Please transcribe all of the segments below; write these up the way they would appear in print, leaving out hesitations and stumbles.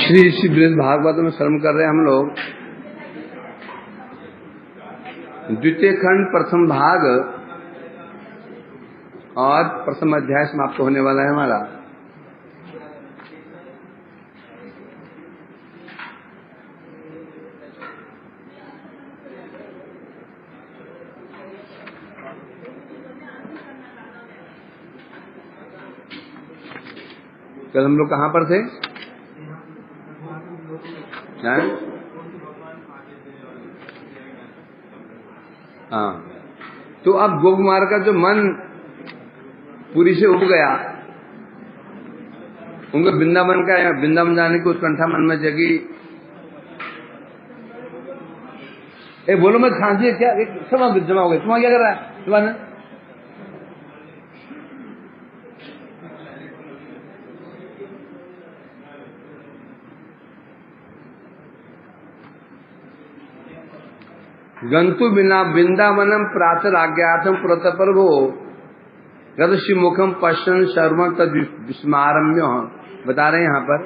श्री बृहद भागवत में श्रवण कर रहे हैं हम लोग। द्वितीय खंड प्रथम भाग और प्रथम अध्याय समाप्त होने वाला है हमारा। कल हम लोग कहाँ पर थे? हाँ, तो अब गोकुमार का जो मन पूरी से उब गया, उनको वृंदावन का वृंदावन जाने की उत्कंठा मन में जगी। बोलो मत, खांसी क्या सब जमा हो गए? तुम्हारा क्या कर रहा है तुम्हारा? गंतु बिना वृंदावनम प्रातराज्ञातम प्रतपर्वो गतश्री मुखम पश्चन शर्म तद विस्मारम्य। बता रहे हैं यहाँ पर,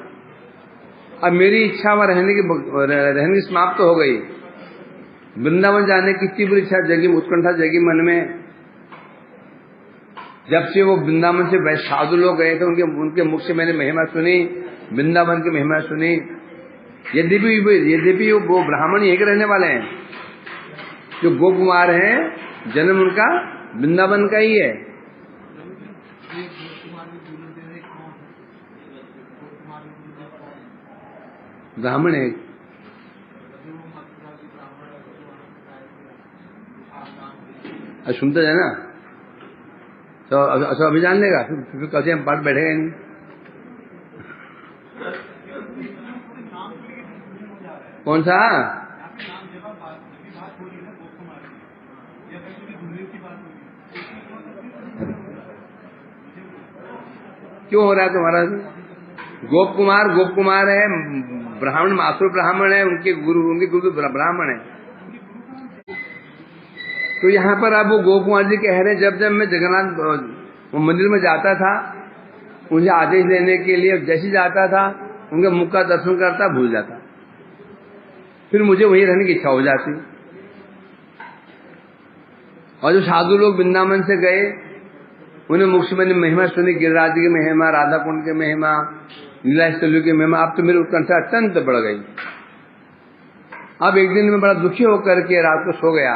अब मेरी इच्छा वहां रहने की समाप्त हो गई। वृंदावन जाने की तीव्र इच्छा जगी, उत्कंठा जगी मन में। जब से वो वृंदावन से साधु लोग गए थे, उनके मुख से मैंने महिमा सुनी, वृंदावन की महिमा सुनी। यद्यपि वो ब्राह्मण यहीं के रहने वाले हैं, जो गोकुमार हैं, जन्म उनका वृंदावन का ही है। ब्राह्मण है, सुनते है ना, तो अभी जान लेगा, फिर कैसे हम पाठ बैठेगा नहीं। कौन सा? क्यों हो रहा है तुम्हारा? गोप कुमार है, ब्राह्मण, मासुर ब्राह्मण है, उनके गुरु ब्राह्मण है। तो यहाँ पर अब वो गोप कुमार जी कह रहे हैं, जब मैं जगन्नाथ मंदिर में जाता था उनसे आदेश लेने के लिए, जैसे जाता था उनके मुख का दर्शन करता, भूल जाता, फिर मुझे वहीं रहने की इच्छा हो जाती। और जो साधु लोग वृंदावन से गए, उन्हें मुख से मैंने महिमा सुनी, गिरिराज की महिमा, राधा कुंड की महिमा, लीला स्थल की महिमा। अब तो मेरी उत्कंठा अत्यंत बढ़ गई। अब एक दिन मैं बड़ा दुखी होकर के रात को सो गया।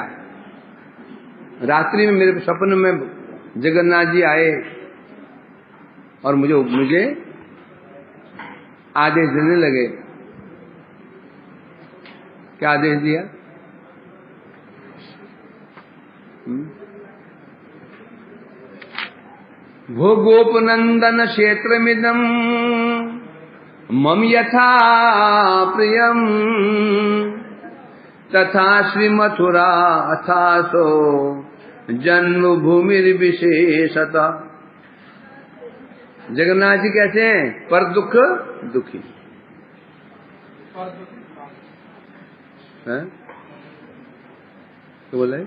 रात्रि में मेरे सपन में जगन्नाथ जी आए और मुझे आदेश देने लगे। क्या आदेश दिया? भो गोपनंदन क्षेत्रमिदं मम यथा प्रियम तथा श्री मथुरा अथासो जन्मभूमिर्विशेषतः। जगन्नाथ जी कहते हैं, पर दुख दुखी है, तो बोले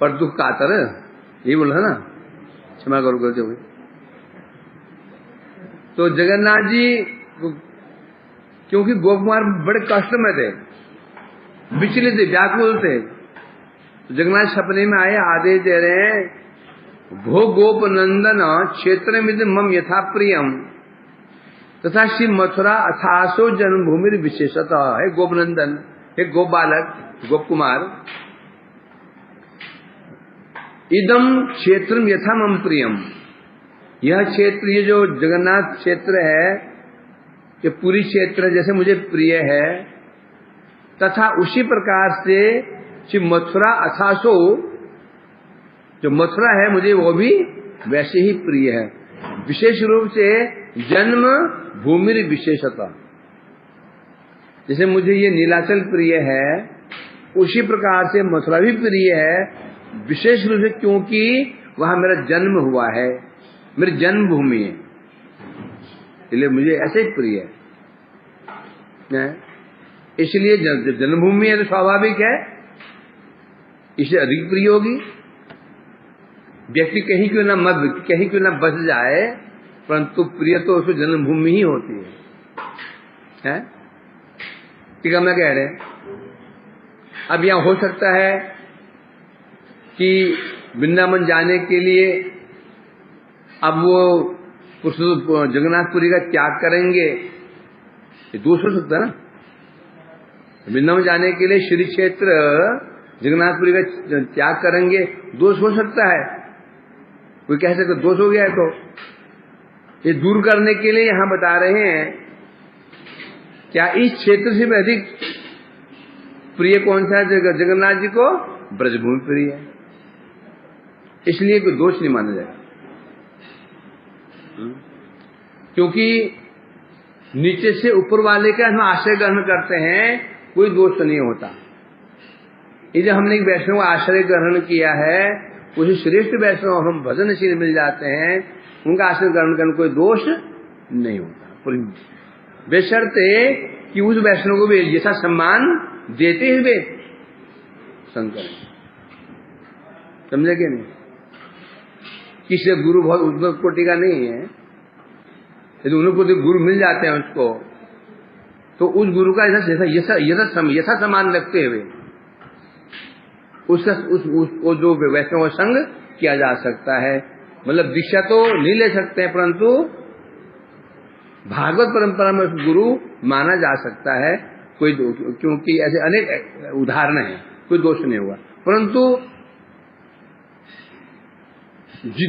पर दुख कातर, ये बोला ना, क्षमा करो करते हुए। तो जगन्नाथ जी क्योंकि गोकुमार बड़े कष्ट में थे, विचलित थे, व्याकुल थे, तो जगन्नाथ सपने में आए, आदेश दे रहे हैं, भो गोप नंदन क्षेत्र में मम यथा प्रियम तथा श्री मथुरा अथासो जन्मभूमि विशेषतः। है गोपनंदन, हे गोप बालक, गोप कुमार, इदम क्षेत्र यथा मम प्रियम। यह क्षेत्र, ये जो जगन्नाथ क्षेत्र है, ये पूरी क्षेत्र जैसे मुझे प्रिय है, तथा उसी प्रकार से श्री मथुरा अथासो, जो मथुरा है मुझे वो भी वैसे ही प्रिय है। विशेष रूप से जन्म भूमि विशेषता, जैसे मुझे ये नीलाचल प्रिय है, उसी प्रकार से मथुरा भी प्रिय है, विशेष रूप से क्योंकि वहां मेरा जन्म हुआ है, मेरी जन्मभूमि है, इसलिए मुझे ऐसे ही प्रिय है। इसलिए जन्मभूमि है तो स्वाभाविक है, इससे अधिक प्रिय होगी। व्यक्ति कहीं क्यों ना बस जाए, परंतु प्रिय तो उसकी जन्मभूमि ही होती है? ठीक है, मैं कह रहे हैं अब यहां हो सकता है कि वृंदावन जाने के लिए अब वो जगन्नाथपुरी का त्याग करेंगे, ये दोष हो सकता है ना। वृंदावन जाने के लिए श्री क्षेत्र जगन्नाथपुरी का त्याग करेंगे, दोष हो सकता है। कोई कह सकता दोष हो गया है, तो ये दूर करने के लिए यहां बता रहे हैं क्या इस क्षेत्र से भी अधिक प्रिय कौन सा है जगन्नाथ जी को? ब्रजभूमि प्रिय है, इसलिए कोई दोष नहीं माना जाएगा। क्योंकि नीचे से ऊपर वाले का हम आश्रय ग्रहण करते हैं, कोई दोष नहीं होता। ये जो हमने एक वैष्णव आश्रय ग्रहण किया है, उसे श्रेष्ठ वैष्णव हम भजनशील मिल जाते हैं, उनका आश्रय ग्रहण करने कोई दोष नहीं होता, बेशर्ते कि उस वैष्णव को भी जैसा सम्मान देते हुए शंकर। समझे कि नहीं? किसी गुरु बहुत उन्नत कोटि का नहीं है, यदि उन्नत कोटि गुरु मिल जाते हैं उसको, तो उस गुरु का यथा समान रखते हुए उसका उस जो वैष्णव संग किया जा सकता है। मतलब दीक्षा तो नहीं ले सकते हैं, परंतु भागवत परंपरा में उस गुरु माना जा सकता है, कोई क्योंकि ऐसे अनेक उदाहरण हैं, कोई दोष नहीं होगा। परंतु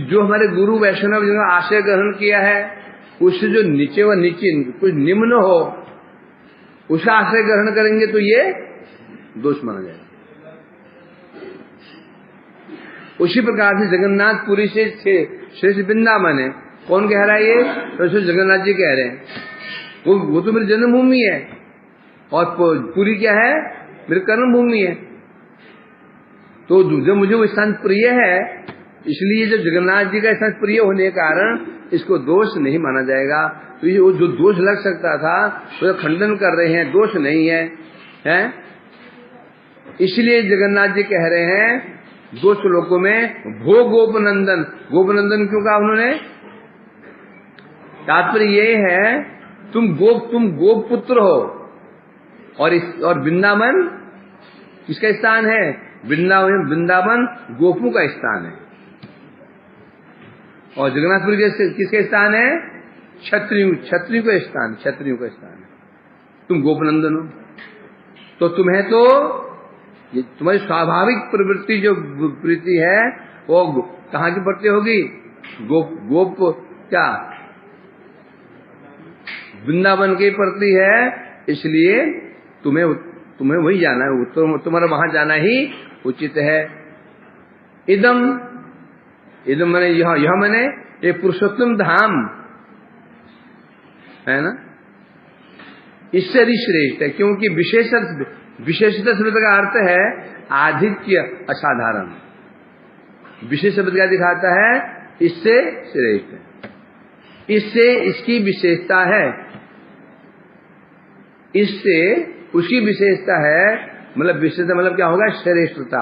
जो हमारे गुरु वैष्णव जिन्होंने आश्रय ग्रहण किया है, उससे जो नीचे व नीचे कुछ निम्न हो, उसका आश्रय ग्रहण करेंगे तो ये दोष माना जाएगा। उसी प्रकार से जगन्नाथपुरी से श्रेष्ठ वृंदावन है। कौन कह रहा है ये? तो जगन्नाथ जी कह रहे हैं। वो तो मेरी जन्मभूमि है, और पुरी क्या है? मेरी कर्मभूमि है। तो जब मुझे वो स्थान प्रिय है, इसलिए जब जगन्नाथ जी का स्थान प्रिय होने के कारण इसको दोष नहीं माना जाएगा। तो ये जो दोष लग सकता था वो तो खंडन कर रहे हैं, दोष नहीं है, हैं? इसलिए जगन्नाथ जी कह रहे हैं दो श्लोकों में, भो गोपनंदन। गोपनंदन क्यों कहा उन्होंने? तात्पर्य ये है तुम गोप पुत्र हो, और वृंदावन किसका स्थान है? वृंदावन गोपों का स्थान है, और जगन्नाथपुरी किसका स्थान है? क्षत्रियों का स्थान, क्षत्रियों का स्थान है। तुम गोपनंदन हो, तो तुम्हें तो ये तुम्हारी स्वाभाविक प्रवृत्ति जो प्रीति है वो कहाँ की प्रति होगी? गोप क्या वृंदावन की प्रति है, इसलिए तुम्हें वही जाना है, तुम्हारा वहां जाना ही उचित है। इदम मैंने यह मैंने ये पुरुषोत्तम धाम है ना, इससे भी श्रेष्ठ है, क्योंकि विशेषता शब्द का अर्थ है आधिक्य, असाधारण। विशेष शब्द क्या दिखाता है? इससे श्रेष्ठ है, इससे इसकी विशेषता है, इससे उसकी विशेषता है। मतलब विशेषता मतलब क्या होगा? श्रेष्ठता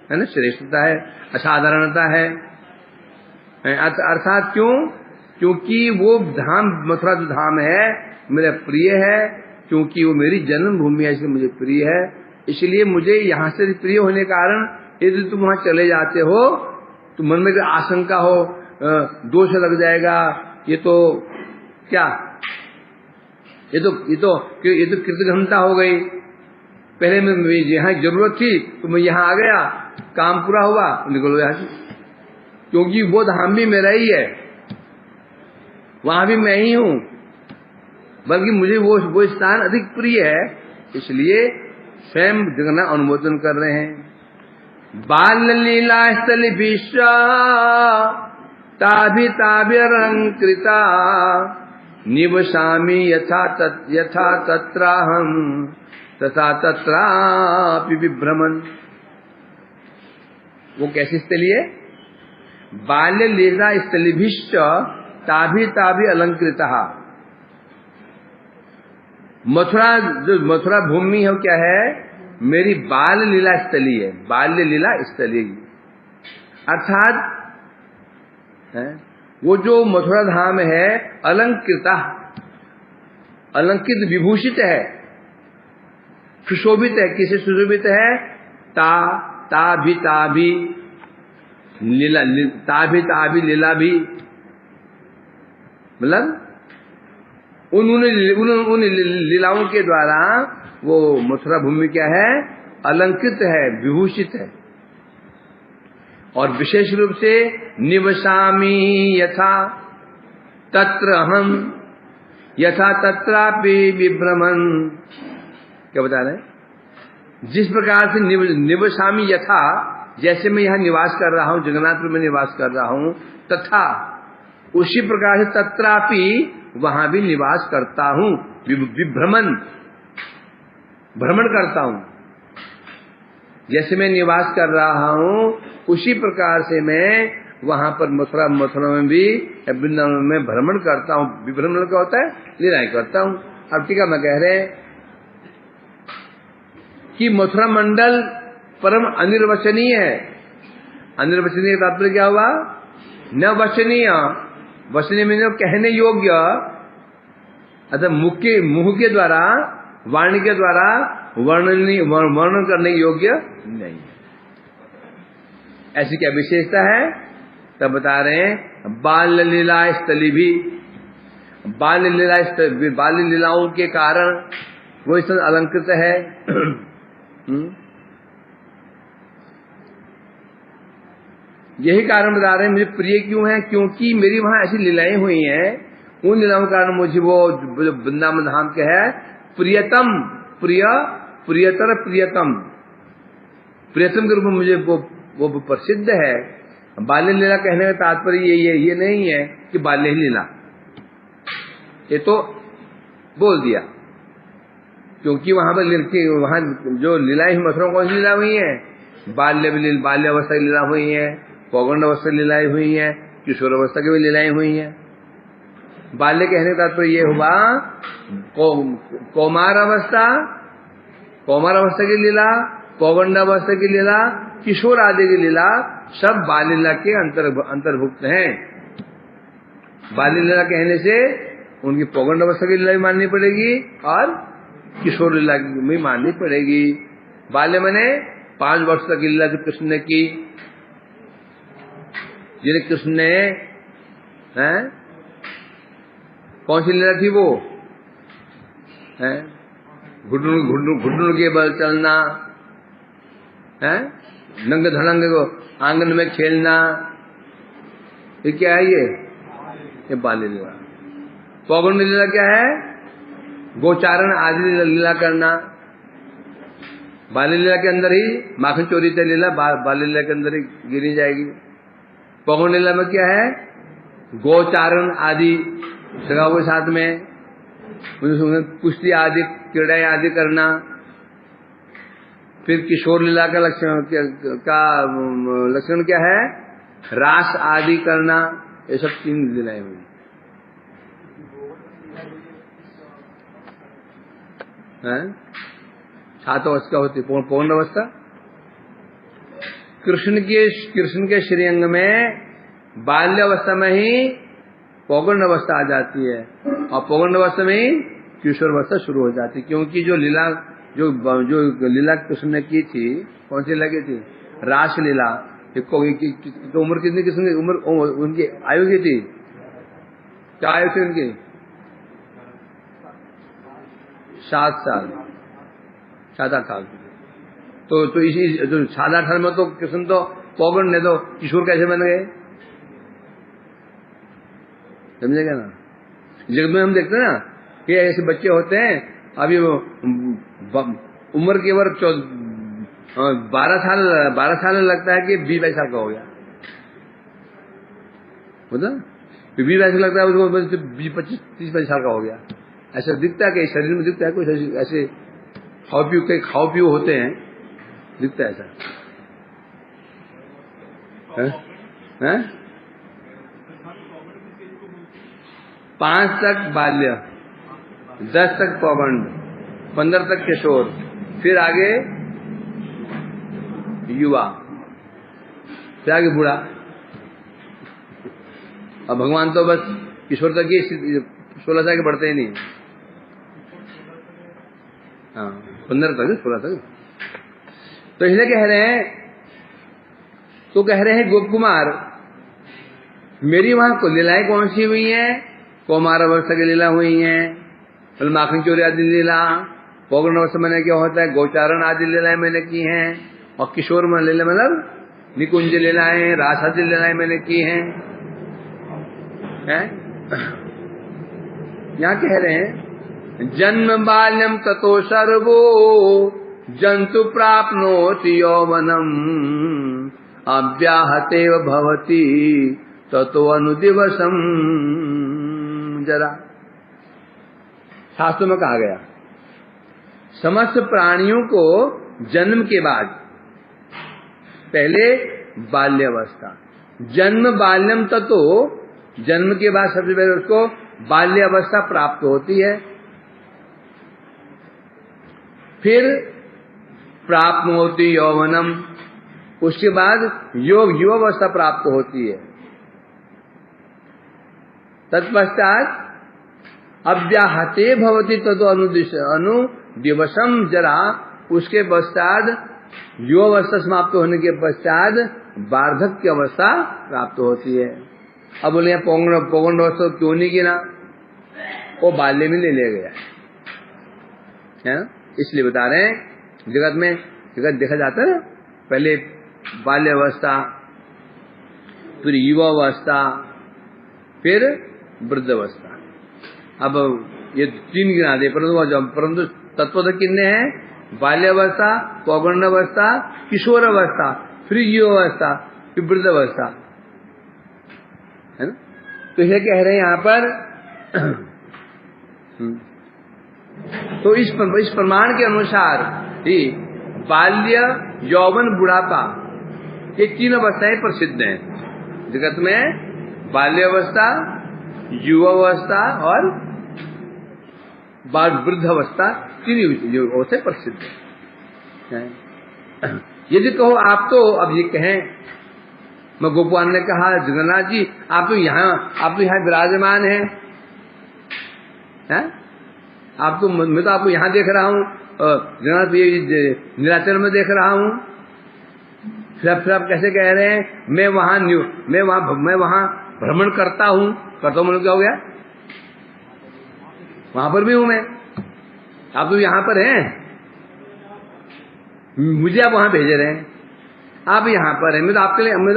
है ना, श्रेष्ठता है, असाधारणता है। अर्थात क्यों? क्योंकि वो धाम, मथुरा जो धाम है मेरा प्रिय है, क्योंकि वो मेरी जन्मभूमि है, इसलिए मुझे प्रिय है। इसलिए मुझे यहाँ से प्रिय होने के कारण यदि तुम वहां चले जाते हो तो मन में आशंका हो, दोष लग जाएगा, ये तो क्या, ये तो कृतघ्नता हो गई। पहले मैं यहाँ जरूरत थी तो मैं यहाँ आ गया, काम पूरा हुआ, निकलो यहाँ से, क्योंकि वो धाम भी मेरा ही है, वहां भी मैं ही हूं, बल्कि मुझे वो स्थान अधिक प्रिय है। इसलिए स्वयं जगन्नाथ अनुमोदन कर रहे हैं। बाल लीला स्थल विश्व ताभिताभिरंकृता निवसामि यथा तत्राहम तथा तत्रापि विभ्रमन्। वो कैसी स्थली है? बाल्य लीला स्थलिभिश्च ताभि अलंकृता। मथुरा भूमि है, क्या है? मेरी बाल लीला स्थली है, बाल्य लीला स्थली। अर्थात वो जो मथुरा धाम है अलंकृता, अलंकृत विभूषित है, सुशोभित है। किसे सुशोभित है? ताभी लीला, ताभी लीला भी, मतलब उन लीलाओं के द्वारा वो मथुरा भूमि क्या है? अलंकृत है, विभूषित है। और विशेष रूप से निवसामि यथा तत्र अहम यथा तत्रापि विभ्रमन्, क्या बता रहे हैं? जिस प्रकार से निवसामि यथा, जैसे मैं यहाँ निवास कर रहा हूँ, जगन्नाथपुर में निवास कर रहा हूँ, तथा उसी प्रकार से तत्रापि वहां भी निवास करता हूँ, विभ्रमन्, भ्रमण करता हूँ। जैसे मैं निवास कर रहा हूँ उसी प्रकार से मैं वहां पर मथुरा में भी, वृंदावन में भ्रमण करता हूँ। विभ्रमण क्या होता है? लीलाएं करता हूँ। अब टीका में कह रहे हैं कि मथुरा मंडल परम अनिर्वचनीय है। अनिर्वचनीय का तात्पर्य क्या हुआ? न वचनीय, वचनीय में कहने योग्य, अतः मुख के द्वारा, वाणी के द्वारा वर्णन करने योग्य नहीं। ऐसी क्या विशेषता है? तब बता रहे हैं बाल्य लीला स्थली भी, बाल्य लीलाओं के कारण वो इस अलंकृत है। यही कारण बता रहे हैं मुझे प्रिय क्यों है, क्योंकि मेरी वहां ऐसी लीलाएं हुई हैं। उन लीलाओं के कारण मुझे वो वृंदावन धाम के है प्रियतम, प्रियतर प्रियतम, प्रियतम के रूप में मुझे वो प्रसिद्ध है। बाल्य लीला कहने का तात्पर्य ये नहीं है कि बाल्य ही लीला, ये तो बोल दिया, क्योंकि वहां जो लीलाएं मथुरा कौन सी लीला हुई है? बाल्यावस्था की लीला हुई है, पौगंड अवस्था की लीलाएं हुई है, किशोर अवस्था की भी लीलाएं हुई है। बाल्य कहने का तात्पर्य ये हुआ कौमार अवस्था की लीला, पौगंड अवस्था की लीला, किशोर आदि की लीला, सब बाल लीला के अंतर्भुक्त हैं। बाल लीला कहने से उनकी पौगंड अवस्था की लीला भी माननी पड़ेगी और किशोर लीला भी माननी पड़ेगी। बाल्य मने 5 वर्ष तक लीला जो कृष्ण ने की, जिन्हें कृष्ण ने कौन सी लीला थी वो? घुटनों के बल चलना, नंग धड़ंग को आंगन में खेलना, ये क्या है? ये बाल्य लीला। पौगंड लीला क्या है? गोचारण आदि लीला करना। बाल्य लीला के अंदर ही माखन चोरी से लीला बाल्य लीला के अंदर ही गिनी जाएगी। पौगंड लीला में क्या है? गोचारण आदि सगाओं के साथ में कुश्ती आदि क्रीड़ाएं आदि करना। फिर किशोर लीला का लक्षण क्या है? रास आदि करना। ये सब 3 लीलाएं हुई। सात अवस्था होती पौगंड अवस्था। कृष्ण के श्रीअंग में बाल्य अवस्था में ही पौगंड अवस्था आ जाती है और पौगंड अवस्था में ही किशोर अवस्था शुरू हो जाती है। क्योंकि जो लीला कृष्ण ने की थी, कौन सी लगी थी? रास लीला। तो उम्र कितनी किस्म की उम्र उनकी आयु की थी? क्या आयु थी उनकी? 7 साल, 7-8 साल। तो इसी 7-8 साल में तो कृष्ण तो पौगंड ने, तो किशोर कैसे बन गए? समझेगा ना? जगत में हम देखते हैं ना कि ऐसे बच्चे होते हैं, अभी वो उम्र केवल 12 साल लगता है कि 20-22 साल का हो गया, होता 20-22 लगता है उसको 20-25-30 साल का हो गया। ऐसा दिखता है कि शरीर में दिखता है, कुछ ऐसे खाओ पीओ होते हैं, दिखता है ऐसा है? 5 तक बाल्य, 10 तक पौगंड, 15 तक किशोर, फिर आगे युवा, फिर आगे बूढ़ा। और भगवान तो बस किशोर तक ही 16 साल के बढ़ते ही नहीं। हाँ 15 तक 16 तक। तो इसलिए कह रहे हैं, तो कह रहे हैं गोप कुमार मेरी वहां लीलाएं कौन सी हुई हैं? कौमार अवस्था की लीला हुई हैं, माखन चोरी आदि लीला, पौगण अवस्था मैंने क्या होता है गोचारण आदि लीलाएं मैंने की हैं, और किशोर में लीला मतलब निकुंज लीलाएं रास आदि लीलाएं मैंने की हैं। यहाँ कह रहे हैं जन्म बाल्यम ततो सर्वो जंतु प्राप्नोति यौवनम अव्याहतेव भवति ततो अनुदिवसम जरा। शास्त्रों में कहा गया समस्त प्राणियों को जन्म के बाद पहले बाल्यावस्था, जन्म बाल्यम ततो, जन्म के बाद सबसे पहले उसको बाल्यावस्था प्राप्त होती है, फिर प्राप्त होती यौवनम, उसके बाद युवावस्था प्राप्त होती है, तत्पश्चात अव्याहते भवति ततो अनुदिवसम जरा, उसके पश्चात युवावस्था समाप्त होने के पश्चात वार्धक्य अवस्था प्राप्त होती है। अब बोले पौगंड अवस्था क्यों नहीं गिना? वो बाल्य में ले लिया गया है ना, इसलिए बता रहे हैं जगत में जगत देखा जाता है ना, पहले बाल्यावस्था, फिर युवावस्था, फिर वृद्धावस्था। अब ये 3 गिना दे, परंतु तत्व तो कितने हैं? बाल्यावस्था, पौगंडावस्था, किशोरावस्था, फिर युवावस्था, फिर वृद्धावस्था, है ना। तो ये कह रहे हैं यहाँ पर तो इस प्रमाण के अनुसार ही बाल्य, यौवन, बुढ़ापा ये 3 अवस्थाएं प्रसिद्ध हैं जगत में। बाल्यावस्था, युवावस्था और वृद्धावस्था 3 अवस्थाएं प्रसिद्ध हैं। यदि कहो आप तो अब ये कहें, मैं गोपाल ने कहा जगन्नाथ जी आप तो यहाँ विराजमान हैं, आप तो, मैं तो आपको यहाँ देख रहा हूँ, जगन्नाथ ये नीलाचल में देख रहा हूँ, फिर आप कैसे कह रहे हैं मैं वहां भ्रमण करता हूँ? मतलब क्या हो गया? वहां पर भी हूं मैं, आप तो यहाँ पर हैं, मुझे आप वहां भेज रहे हैं, आप यहाँ पर हैं, मैं तो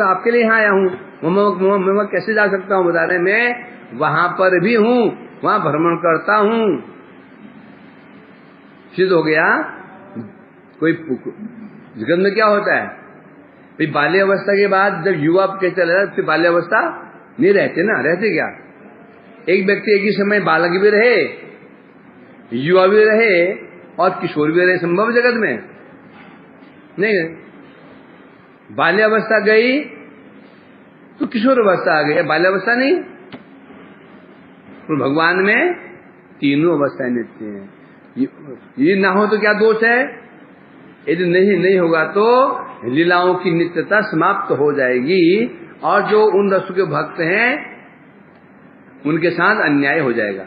आपके लिए यहाँ आया हूँ, मैं कैसे जा सकता हूँ? बता रहे हैं मैं वहां पर भी हूँ, वहां भ्रमण करता हूँ। सिद्ध हो गया। कोई जगत में क्या होता है, फिर बाल्यावस्था के बाद जब युवा के चले जाते फिर बाल्यावस्था नहीं रहते ना, रहते क्या? एक व्यक्ति एक ही समय बालक भी रहे, युवा भी रहे और किशोर भी रहे, संभव जगत में नहीं। बाल्यावस्था गई तो किशोर अवस्था आ गई, बाल्यावस्था नहीं। तो भगवान में 3 अवस्थाएं नित्य हैं। ये ना हो तो क्या दोष है? यदि नहीं होगा तो लीलाओं की नित्यता समाप्त हो जाएगी और जो उन रसों के भक्त हैं उनके साथ अन्याय हो जाएगा।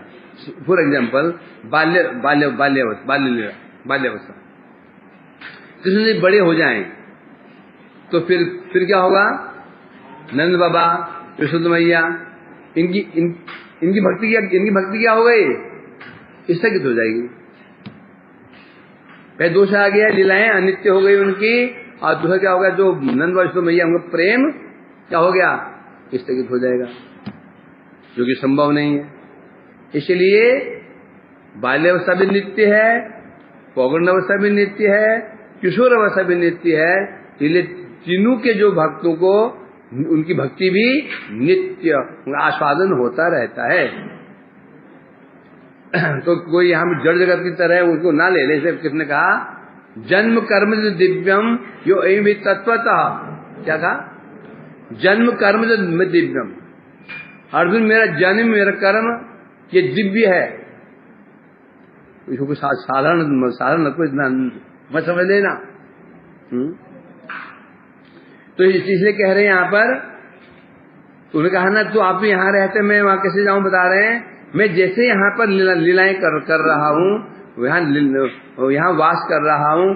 फॉर एग्जाम्पल बाल्यावस्था, कृष्ण बड़े हो जाएं तो फिर क्या होगा? नंद बाबा, यशोदा मैया, इनकी भक्ति क्या हो गई? स्थगित हो जाएगी। पहले दोष आ गया, लीलाएं अनित्य हो गई उनकी, और दूसरा क्या होगा? जो नंद यशोदा मैया उनका प्रेम क्या हो गया? स्थगित हो जाएगा, जो कि संभव नहीं है। इसलिए बाल्यावस्था भी नित्य है, पौगंडावस्था भी नित्य है, किशोर अवस्था भी नित्य है। इसलिए तीनों के जो भक्तों को उनकी भक्ति भी नित्य आस्वादन होता रहता है। तो कोई यहाँ जड़ जगत की तरह उनको ना ले ले। किसने कहा? जन्म कर्म जो दिव्यम यो एवं तत्वतः, क्या कहा? जन्म कर्म जो दिव्यम। अर्जुन मेरा जन्म मेरा कर्म ये दिव्य है, इसको साधारण कुछ मत समझ लेना। तो इसलिए कह रहे हैं यहाँ पर तो उन्होंने कहा ना, तो आप भी यहाँ रहते, मैं वहां कैसे जाऊं, बता रहे हैं, मैं जैसे यहाँ पर लीलाएं कर रहा हूँ, यहाँ वास कर रहा हूँ,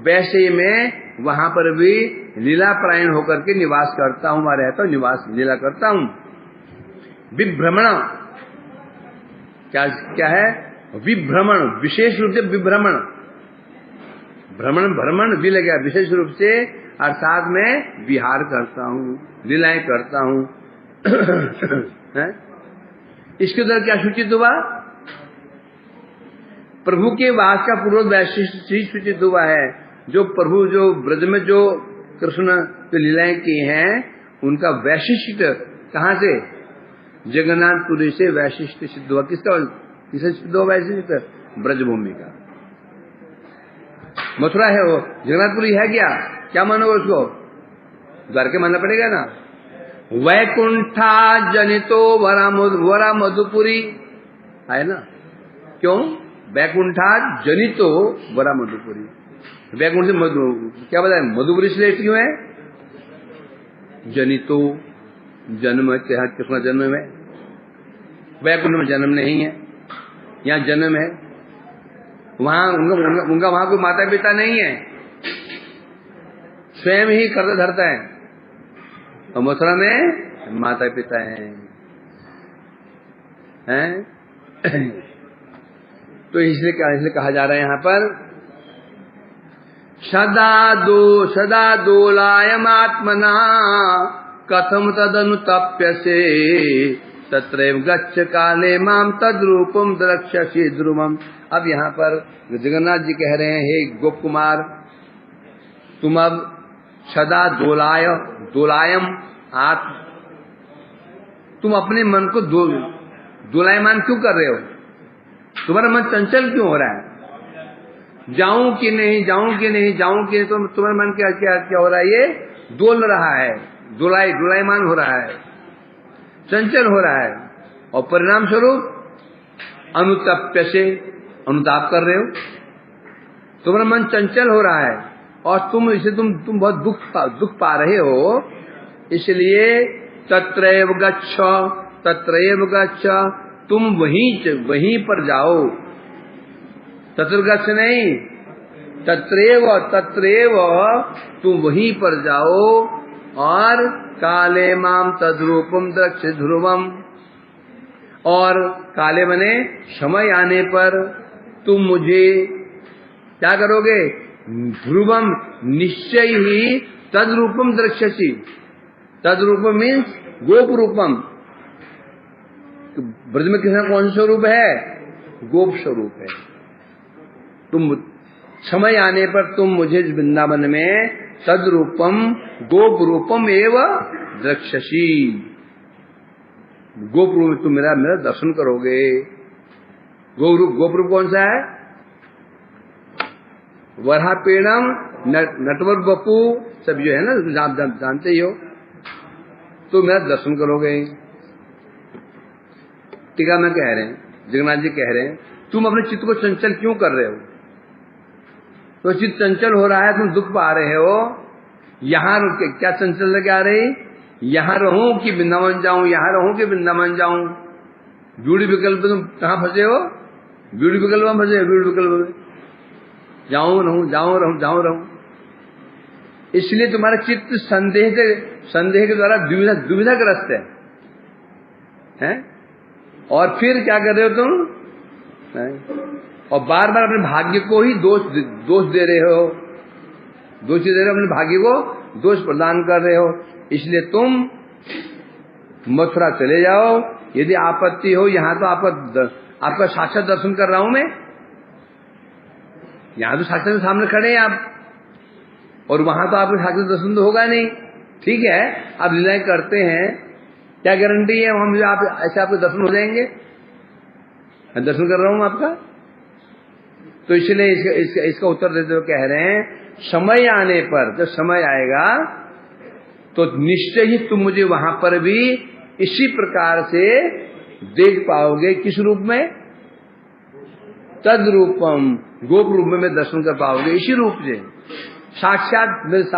वैसे ही मैं वहां पर भी लीला परायण होकर के निवास करता हूँ, वहां रहता हूँ, निवास लीला करता हूँ। विभ्रमण क्या है? विभ्रमण, विशेष रूप से विभ्रमण, भ्रमण भी लगा, विशेष रूप से अर्थात मैं विहार करता हूँ, लीलाएं करता हूँ। इसके उधर क्या सूचित हुआ? प्रभु के वास का पूर्व वैशिष्ट सूचित हुआ है। जो प्रभु जो ब्रज में जो कृष्ण जो लीलाएं की हैं, उनका वैशिष्ट कहाँ से? जगन्नाथपुरी से वैशिष्ट सिद्ध हुआ। किससे सिद्ध हुआ वैशिष्ट? ब्रजभूमि का। मथुरा है वो, जगन्नाथपुरी है क्या मानोगे उसको? द्वारके मानना पड़ेगा ना। वैकुंठा जनितो वरा मधुपुरी है ना। क्यों? वैकुंठा जनितो वरा मधुपुरी। वैकुंठ से क्या बताया? मधुपुरी से क्यों है? जनितो जन्म, कितना जन्म है? वैकुंठ में जन्म नहीं है, यहाँ जन्म है। वहां उनका वहां कोई माता पिता नहीं है, स्वयं ही करता धरता है। और मथुरा में माता पिता हैं। तो इसलिए कहा जा रहा है यहाँ पर, सदा दोलायमात्मना कथम तदनुतप्यसे तत्रैव गच्छ काले माम तद्रूपम द्रक्ष्यसि ध्रुवम। अब यहाँ पर जगन्नाथ जी कह रहे हैं, हे गोप कुमार, तुम अब सदा दोलायम आत्म, तुम अपने मन को दोलायमान क्यों कर रहे हो? तुम्हारा मन चंचल क्यों हो रहा है? जाऊं कि नहीं, जाऊं कि नहीं, जाऊं कि नहीं, तो तुम्हारा मन क्या हो रहा है? ये डोल रहा है, दोलायमान हो रहा है, चंचल हो रहा है। और परिणाम स्वरूप अनुतप्य से अनुताप कर रहे हो, तुम्हारा मन चंचल हो रहा है और तुम बहुत दुख पा रहे हो। इसलिए तत्रैव गच्छ, तुम वहीं पर जाओ। तत्र गच्छ नहीं, तत्रैव तुम वहीं पर जाओ। और काले माम तद्रूपम द्रक्ष ध्रुवम, और काले मने समय आने पर तुम मुझे क्या करोगे? ध्रुवम, निश्चय ही तद्रूपम द्रक्ष्यसि। तद्रूपम मीन्स गोप रूपम। ब्रज में कृष्ण कौन सा स्वरूप है? गोप स्वरूप है। तुम समय आने पर तुम मुझे वृंदावन में तद्रूपम गोप रूपम एवं द्रक्ष्यसि, गोप रूप तुम मेरा दर्शन करोगे। गोप रूप कौन सा है? वरापेणम, नटवर बपू, सब जो है ना, आप जानते ही हो। तो मेरा दर्शन करोगे। टीका में कह रहे हैं, जगन्नाथ जी कह रहे हैं, तुम अपने चित्त को चंचल क्यों कर रहे हो? तो चित्त चंचल हो रहा है, तुम दुख पा रहे हो। यहाँ क्या चंचल लगे आ रही? यहाँ रहूं कि वृंदावन जाऊं, यहाँ रहूं कि वृंदावन जाऊं। ब्यूटी विकल्प तुम कहाँ फंसे हो? ब्यूटी विकल्प में फंसे हो, ब्यूटी विकल्प में जाऊं रहूं। इसलिए तुम्हारा चित्त संदेह के द्वारा दुविधाग्रस्त है? और फिर क्या कर रहे हो तुम? और बार बार अपने भाग्य को ही दोष दे रहे हो, अपने भाग्य को दोष प्रदान कर रहे हो। इसलिए तुम मथुरा चले जाओ, यदि आपत्ति हो। यहाँ तो आपका साक्षात दर्शन कर रहा हूं मैं, यहाँ तो साक्षात सामने खड़े हैं आप, और वहां तो आपका साक्षात दर्शन तो होगा नहीं। ठीक है, आप लीलाएं करते हैं, क्या गारंटी है हम ऐसे आपके दर्शन हो जाएंगे? मैं दर्शन कर रहा हूं आपका। तो इसलिए इसका उत्तर देते हुए कह रहे हैं, समय आने पर, जब समय आएगा तो निश्चय ही तुम मुझे वहां पर भी इसी प्रकार से देख पाओगे। किस रूप में? तद रूपम, गोप रूप में मैं दर्शन कर पाओगे। इसी रूप से साक्षात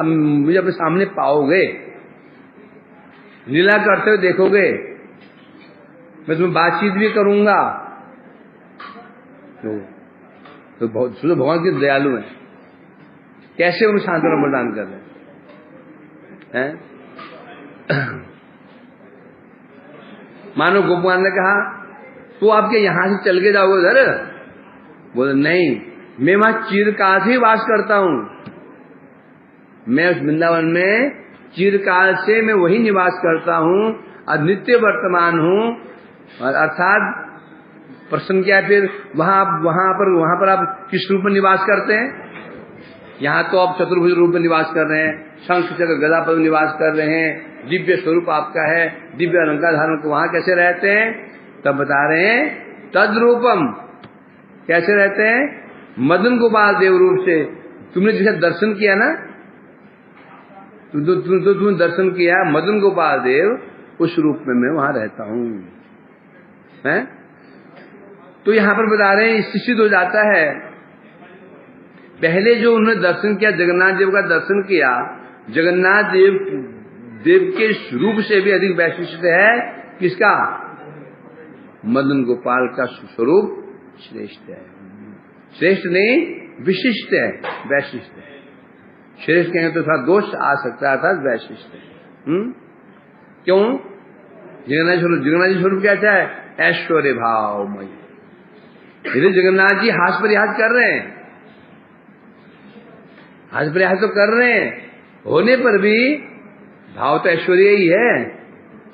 मुझे अपने सामने पाओगे। लीला करते हुए देखोगे, मैं तुम्हें बातचीत भी करूंगा। तो भगवान के दयालु हैं, कैसे उन्हें सांत्वना प्रदान कर रहे हैं। मानो गोपवान ने कहा तो आपके यहां से चल के जाओगे उधर? बोले नहीं, मैं वहां चिरकाल से वास करता हूं। मैं उस वृंदावन में चिरकाल से मैं वही निवास करता हूं और नित्य वर्तमान हूं। और अर्थात प्रश्न क्या है फिर, वहां पर आप किस रूप में निवास करते हैं? यहां तो आप चतुर्भुज रूप में निवास कर रहे हैं, शंख चक्र गदा पर निवास कर रहे हैं, दिव्य स्वरूप आपका है, दिव्य अलंकार धारण को वहां कैसे रहते हैं? तब बता रहे हैं तद रूपम, कैसे रहते हैं? मदन गोपाल देव रूप से। तुमने जैसे दर्शन किया ना, तुमने दर्शन किया मदन गोपाल देव, उस रूप में मैं वहां रहता हूं। है? तो यहां पर बता रहे हैं इससे सिद्ध हो जाता है, पहले जो उन्होंने दर्शन किया, जगन्नाथ देव का दर्शन किया, जगन्नाथ देव के रूप से भी अधिक वैशिष्ट है किसका? मदन गोपाल का स्वरूप श्रेष्ठ है। श्रेष्ठ नहीं, विशिष्ट है, वैशिष्ट है। श्रेष्ठ कहेंगे तो थोड़ा दोष आ सकता था, वैशिष्ट है। क्यों? जगन्नाथ जी स्वरूप क्या है? ऐश्वर्य भावमय। यदि जगन्नाथ जी हास परिहास कर रहे हैं, हास परिहास तो कर रहे हैं, होने पर भी भाव तो ऐश्वर्य ही है।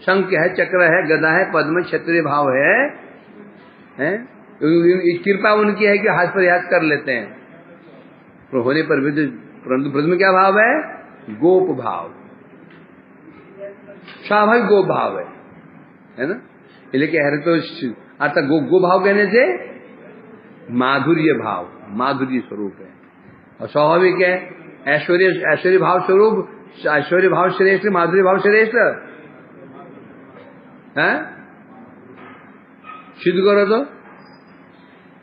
शंख है, चक्र है, गदा है, पद्म, क्षत्रिय भाव है, कृपा उनकी है कि हास परिहास कर लेते हैं, पर होने पर भी तो, परंतु ब्रज में क्या भाव है? गोप भाव, स्वाभाविक गोप भाव है ना। इसलिए कह रहे तो अर्थात गो भाव कहने से माधुर्य भाव, माधुर्य स्वरूप है, और स्वाभाविक है ऐश्वर्य भाव स्वरूप। ऐश्वर्य भाव श्रेष्ठ, माधुर्य भाव श्रेष्ठ है। सिद्ध करो तो,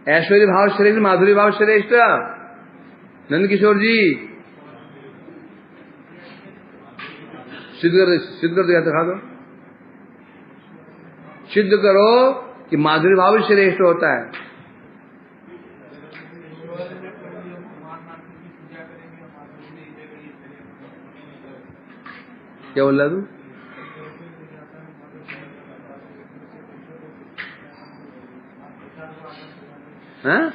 ऐश्वर्य भाव श्रेष्ठ, माधुर्य भाव श्रेष्ठ। नंद किशोर जी सिद्ध कर दिखा दो, सिद्ध करो कि माधुर्य भाव श्रेष्ठ होता है। क्या बोल रहा तू? हाँ?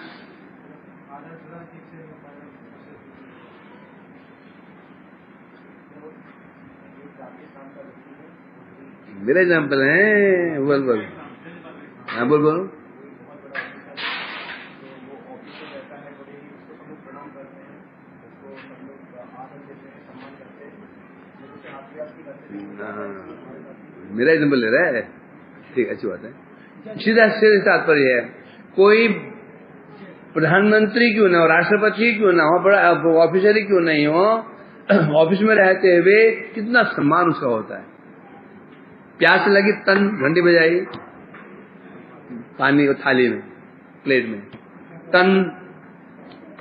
मेरा एग्जाम्पल है, बोल। हाँ बोल। मेरा एग्जाम्पल ले रहा है, ठीक, अच्छी बात है। सीधा तात्पर्य है, कोई प्रधानमंत्री क्यों ना हो, राष्ट्रपति क्यों ना हो, बड़ा ऑफिसर ही क्यों नहीं हो, ऑफिस में रहते हुए कितना सम्मान उसका होता है। प्यास लगी, तन घंटी बजाई, पानी को थाली में, प्लेट में, तन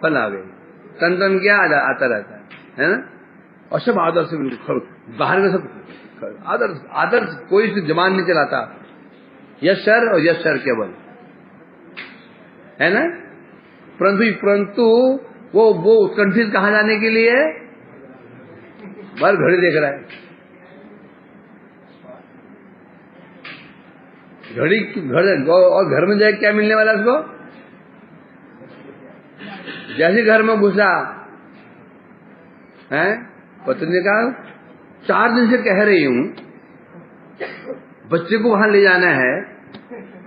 फल आ गई, तन क्या आता रहता है ना। और सब आदर से बिल्कुल, बाहर में सब आदर, कोई जबान नहीं चलाता, यस सर और यस सर केवल, है ना। परंतु वो उत्कंठित कहाँ जाने के लिए? बाहर घड़ी देख रहा है, घड़ी और घर में जाए क्या मिलने वाला उसको? जैसे घर में घुसा है, पत्नी ने कहा 4 दिन से कह रही हूं बच्चे को वहां ले जाना है,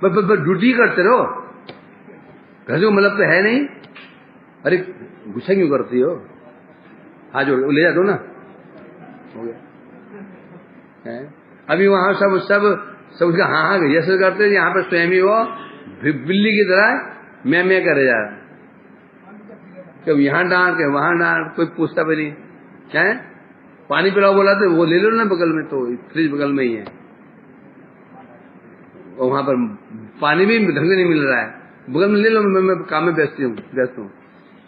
बस ड्यूटी करते रहो, घर से मतलब तो है नहीं। अरे गुस्सा क्यों करती हो? हाथ जोड़ ले जा दो ना, हो गया है। अभी वहां सब उसका हाँ यस करते, यहाँ पर स्वयं ही वो बिल्ली की तरह मैं करे जा रहा, कब यहाँ डांट के वहां डांट, कोई पूछता भी नहीं है। पानी पिलाओ बोला तो वो ले लो ना बगल में, तो फ्रिज बगल में ही है, और वहां पर पानी भी ढंग से नहीं मिल रहा है, बगल में ले लो, मैं काम में व्यस्त हूँ।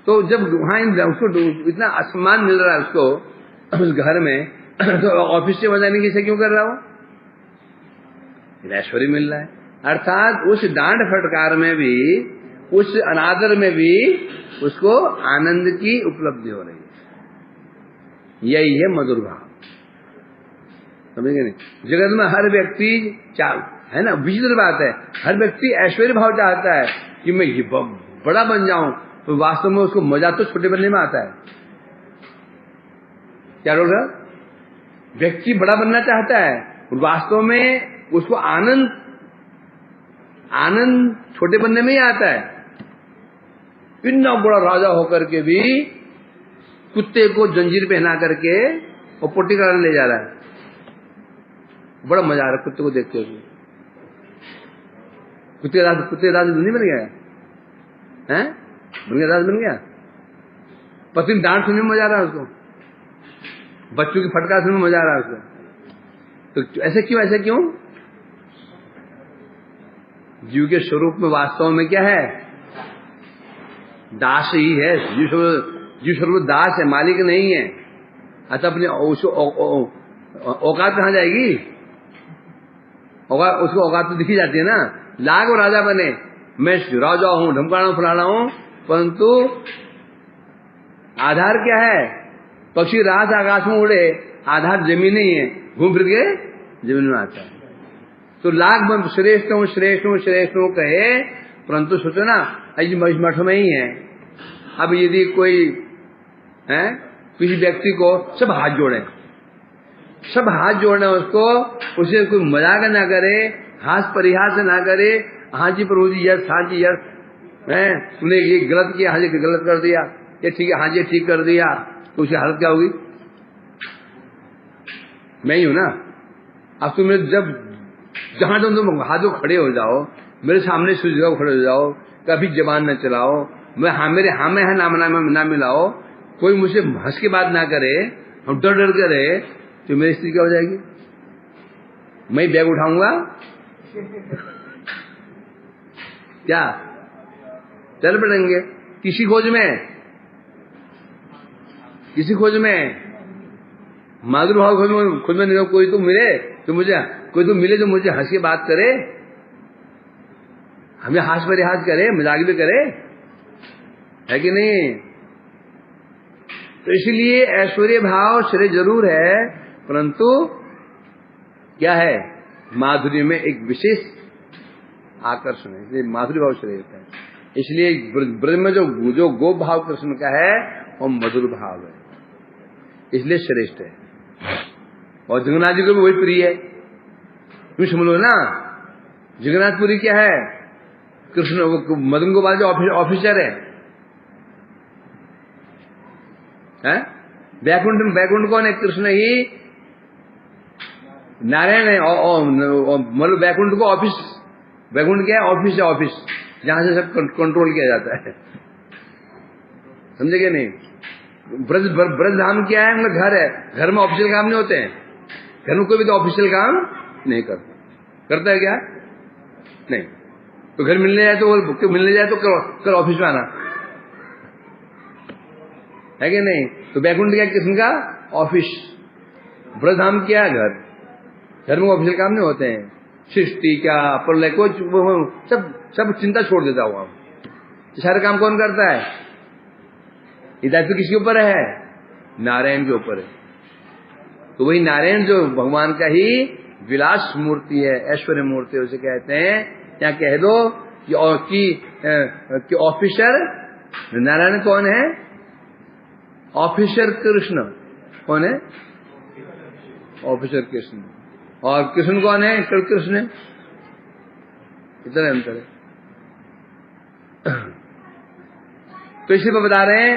तो जब वहां उसको इतना असम्मान मिल रहा है उसको उस घर में, तो ऑफिस से बजाने की से क्यों कर रहा हो? ऐश्वर्य मिल रहा है। अर्थात उस डांट फटकार में भी, उस अनादर में भी उसको आनंद की उपलब्धि हो रही है। यही है मधुर भाव, समझेंगे नहीं? जगत में हर व्यक्ति है ना, विचित्र बात है, हर व्यक्ति ऐश्वर्य भाव चाहता है कि मैं ये बड़ा बन जाऊं, तो वास्तव में उसको मजा तो छोटे बनने में आता है। क्या होगा? व्यक्ति बड़ा बनना चाहता है और वास्तव में उसको आनंद छोटे बनने में ही आता है। इतना बड़ा राजा होकर के भी कुत्ते को जंजीर पहना करके और पोटी कराने ले जा रहा है, बड़ा मजा आ रहा है कुत्ते को देखते हुए। कुत्ते राज नहीं बन गया है? बन गया, राज बन गया। पत्नी डांट सुनने में मजा आ रहा है उसको, बच्चों की फटकार सुनने में मजा आ रहा है उसको। तो ऐसे क्यों? जीव के स्वरूप में वास्तव में क्या है? दास ही है। जीव स्वरूप दास है, मालिक नहीं है। अच्छा, अपने औकात कहां जाएगी? उसको औकात तो दिखी जाती है ना। लाख राजा बने, मैं राजा हूं, ढमकाना फुलाना हूं, परंतु आधार क्या है? पक्षी रात आकाश में उड़े, आधार जमीन ही है, घूम फिर के जमीन में आता है। तो लाख श्रेष्ठ हूं कहे, परंतु सोचो ना, मठ में ही है। अब यदि कोई है, किसी व्यक्ति को सब हाथ जोड़े उसको, उसे कोई मजाक ना करे, हास परिहास ना करे, हाँ जी प्रभु जी यस, हाँ जी यस, तूने ये गलत किया, हाँ जी गलत कर दिया, ये ठीक है, हाँ जी ठीक कर दिया, तो उसकी हालत क्या होगी? मैं ही हूं ना। अब तुम जब जहां तुम हाथों खड़े हो जाओ, मेरे सामने सुझाव खड़े हो जाओ, कभी जबान न चलाओ, मैं हाँ मेरे हाँ में है ना मिलाओ, कोई मुझसे हंस के बात ना करे, हम डर करे, तो मेरी स्थिति क्या हो जाएगी? मैं बैग उठाऊंगा क्या? चल पड़ेंगे किसी खोज में मातृभाव खुद में नहीं। कोई तो मिले जो मुझे हंस के बात करे, हमें हास परिहास करे, मजाक भी करे, है कि नहीं? तो इसलिए ऐश्वर्य भाव श्रेय जरूर है, परंतु क्या है? माधुर्य में एक विशेष आकर्षण है, इसलिए माधुर्य भाव श्रेय होता है। इसलिए ब्रज में जो गो भाव कृष्ण का है वो मधुर भाव है, इसलिए श्रेष्ठ है। और जगन्नाथ जी को भी वही प्रिय है। तुम समझ लो ना, जगन्नाथपुरी क्या है? कृष्ण मदन गोपाल जो ऑफिसर है, बैकुंठ कौन है? कृष्ण ही नारायण है। मतलब बैकुंठ को ऑफिस, बैकुंठ क्या है? ऑफिस है, ऑफिस जहां से सब कंट्रोल किया जाता है, समझे क्या नहीं? ब्रज धाम क्या है? मतलब घर है, घर में ऑफिशियल काम नहीं होते हैं, घर में कोई भी तो ऑफिशियल काम नहीं करता है क्या? नहीं। तो घर मिलने जाए तो कल ऑफिस में आना, है कि नहीं? तो बैकुंठ क्या किस्म का? ऑफिस। ब्रजधाम क्या है? घर में ऑफिशियल काम नहीं होते हैं, सृष्टि क्या प्रलय को सब चिंता छोड़ देता हुआ। सारे काम कौन करता है? ये दायित्व किसके ऊपर है? नारायण के ऊपर है। तो वही नारायण जो भगवान का ही विलास मूर्ति है, ऐश्वर्य मूर्ति है, उसे कहते हैं। या कह दो कि ऑफिसर नारायण कौन है? ऑफिसर कृष्ण कौन है? ऑफिसर कृष्ण। और कृष्ण कौन है? कृष्ण। इतना अंतर है। तो इसी पर बता रहे हैं,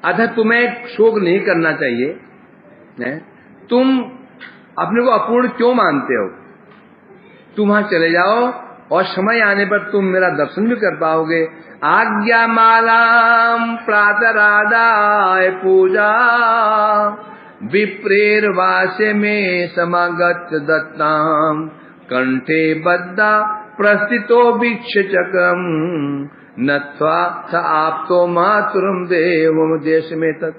अतः तुम्हें शोक नहीं करना चाहिए। तुम अपने को अपूर्ण क्यों मानते हो? तुम वहां चले जाओ और समय आने पर तुम मेरा दर्शन भी कर पाओगे। आज्ञा मालाम प्रातरादाय पूजा विप्रेर वासे में समागत दत्ताम कंठे बद्धा प्रस्थितो वीक्ष चक्रम नत्वा स आपतो मातुरम देवम देश में तत्।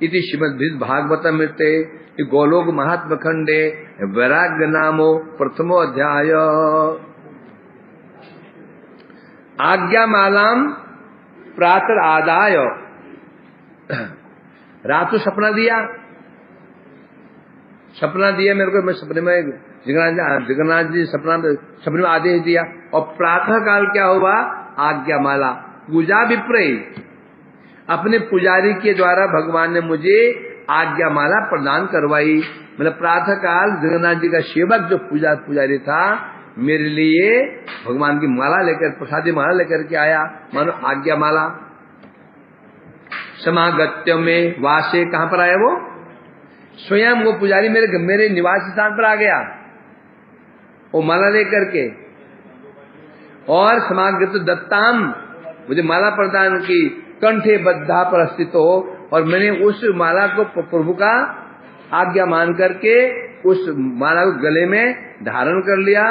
इति श्रीमद् भागवतमृते गोलोक महात्म खंडे वैराग्य नामो प्रथमो अध्याय। आज्ञामालाम प्रातः आदाय। रात को सपना दिया मेरे को, मैं सपने में जगन्नाथ जी सपने में आदेश दिया। और प्रातः काल क्या हुआ? आज्ञामाला पूजा विप्रय, अपने पुजारी के द्वारा भगवान ने मुझे आज्ञामाला प्रदान करवाई। मतलब प्रातः काल जगन्नाथ जी का सेवक जो पुजारी था मेरे लिए भगवान की माला लेकर, प्रसादी माला लेकर के आया, मानो आज्ञामाला। समागत्य में वासे, कहां पर आया वो? स्वयं वो पुजारी मेरे निवास स्थान पर आ गया वो माला लेकर के। और समागत दत्ताम, मुझे माला प्रदान की, कंठे बद्धा पर स्थित हो, और मैंने उस माला को प्रभु का आज्ञा मान करके उस माला को गले में धारण कर लिया।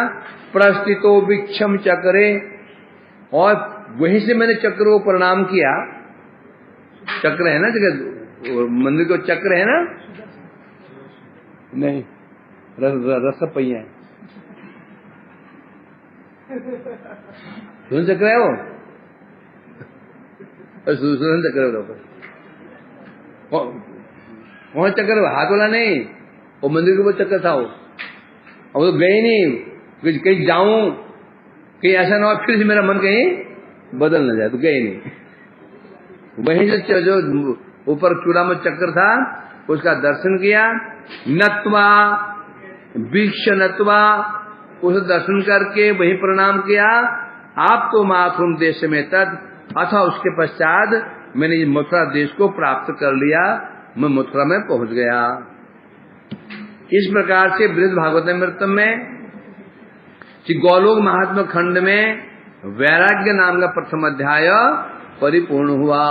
प्रस्थितो विक्षम चक्रे, और वहीं से मैंने चक्र को प्रणाम किया। चक्र है ना जगह मंदिर को, चक्र है ना? नहीं, रस पहिया है, सुन चक्र है वो, सुन चक्र है। कौन चक्कर? हाथ वाला नहीं, वो मंदिर के ऊपर चक्कर था वो। अब तो गए नहीं, कहीं जाऊं, कहीं ऐसा ना हो फिर से मेरा मन कहीं बदल न जाए, तो गए नहीं। वहीं से जो ऊपर चूड़ा में चक्कर था उसका दर्शन किया। नत्वा वीक्ष नत्वा, उसे दर्शन करके वहीं प्रणाम किया। आप तो माथुम देश में तद, अथा उसके पश्चात मैंने मथुरा देश को प्राप्त कर लिया, मैं मथुरा में पहुंच गया। इस प्रकार से बृहद भागवतामृत में श्री गोलोक महात्मा खंड में वैराग्य नाम का प्रथम अध्याय परिपूर्ण हुआ।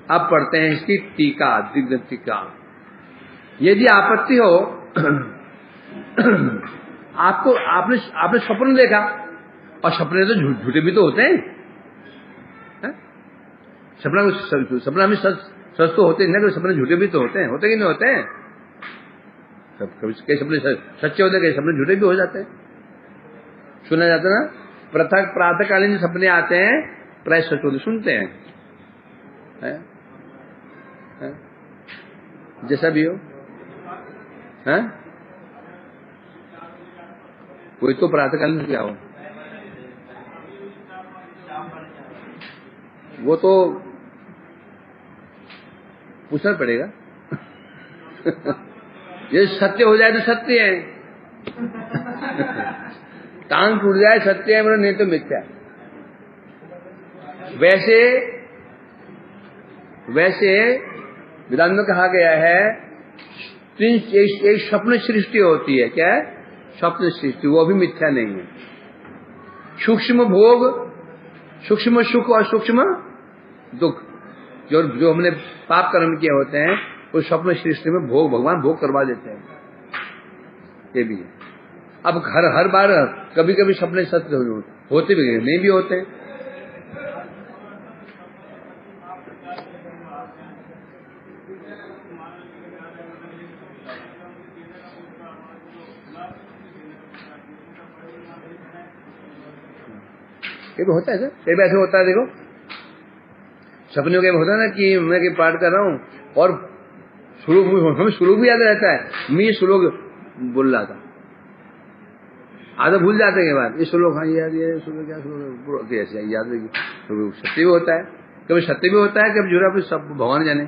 अब पढ़ते हैं इसकी टीका, दिग्ध टीका। यदि आपत्ति हो आपने स्वप्न देखा, और सपने तो झूठे भी तो होते हैं, सपना में सच तो होते हैं, सपने झूठे भी तो होते हैं, होते कि नहीं होते हैं? कई सपने सच्चे होते, कई सपने झूठे भी हो जाते हैं। सुना जाता ना, पृथक प्रातःकालीन सपने आते हैं, प्राय सच होते, सुनते हैं, है? जैसा भी हो, है? कोई तो प्रातःकालीन क्या हो, वो तो पूछना पड़ेगा। ये सत्य हो जाए तो सत्य है, टांग टूट जाए सत्य है, मेरा नहीं तो मिथ्या। वैसे वेदांत में कहा गया है एक स्वप्न सृष्टि होती है। क्या है? स्वप्न सृष्टि, वो भी मिथ्या नहीं है। सूक्ष्म भोग, सूक्ष्म सुख और सूक्ष्म दुख, जो हमने पाप कर्म किए होते हैं उस स्वप्न सृष्टि में भगवान भोग करवा देते हैं, ये भी है। अब हर बार कभी कभी सपने सत्य होते भी नहीं भी होते। ये भी होता है सर, कई ऐसे होता है। देखो सपने के होता है ना कि मैं कहीं पाठ कर रहा हूँ और हमें श्लोक भी याद रहता है, मैं श्लोक बोल रहा था, आधा भूल जाते हैं बाद, ये श्लोक, हाँ याद, ये श्लोक क्या श्लोक ऐसे याद रहेगी। तो सत्य भी होता है, कभी सत्य भी होता है, कभी झूठा भी, सब भगवान जाने।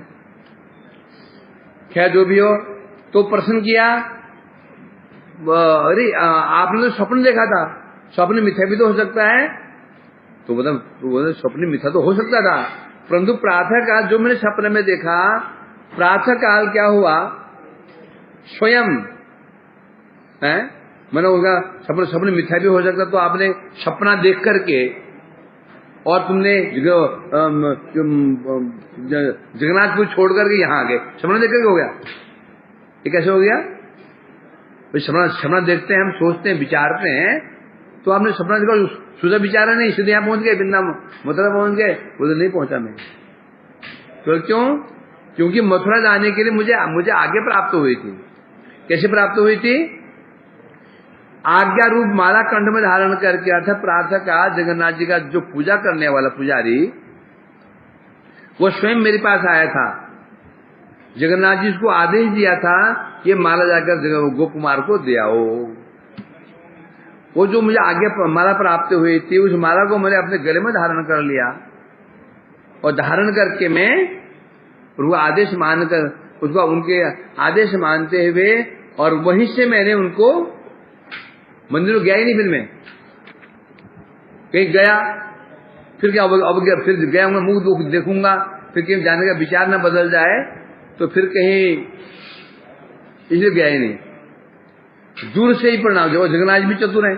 खैर जो भी हो, तो प्रश्न किया, अरे आपने तो स्वप्न देखा था, स्वप्न मिथ्या भी तो हो सकता है। तो मतलब स्वप्न मिथ्या तो हो सकता था, परंतु प्रातः काल जो मैंने सपने में देखा, प्रातः काल क्या हुआ, स्वयं है, मैंने उनका सपने मिथ्या भी हो सकता। तो आपने सपना देख करके और तुमने जगन्नाथपुर छोड़ करके यहाँ आ गए, सपना देख करके हो गया। ये कैसे हो गया? सपना देखते हैं, हम सोचते हैं, विचारते हैं, तो आपने सपना देखा, सुधा विचारा नहीं, सीधे यहाँ पहुंच गए, वृंदावन मथुरा पहुंच गए, उधर नहीं पहुंचा मैं। तो क्यों? क्योंकि मथुरा जाने के लिए मुझे आगे प्राप्त हुई थी। कैसे प्राप्त हुई थी? आज्ञा रूप माला कंठ में धारण करके, अर्थात प्रार्थना का जगन्नाथ जी का जो पूजा करने वाला पुजारी, वो स्वयं मेरे पास आया था। जगन्नाथ जी उसको आदेश दिया था कि माला जाकर गोप कुमार को दे आओ। वो जो मुझे आगे माला प्राप्त हुई थी, उस माला को मैंने अपने गले में धारण कर लिया, और धारण करके मैं उनको आदेश मानकर, उसको उनके आदेश मानते हुए, और वहीं से मैंने उनको, मंदिर में गया ही नहीं, फिर मैं कहीं गया, फिर क्या अब फिर गया मुंह देखूंगा, फिर कहीं जाने का विचार न बदल जाए, तो फिर कहीं, इसलिए गया ही नहीं। दूर से ही प्रणाम। जो जगन्नाथ भी चतुर है,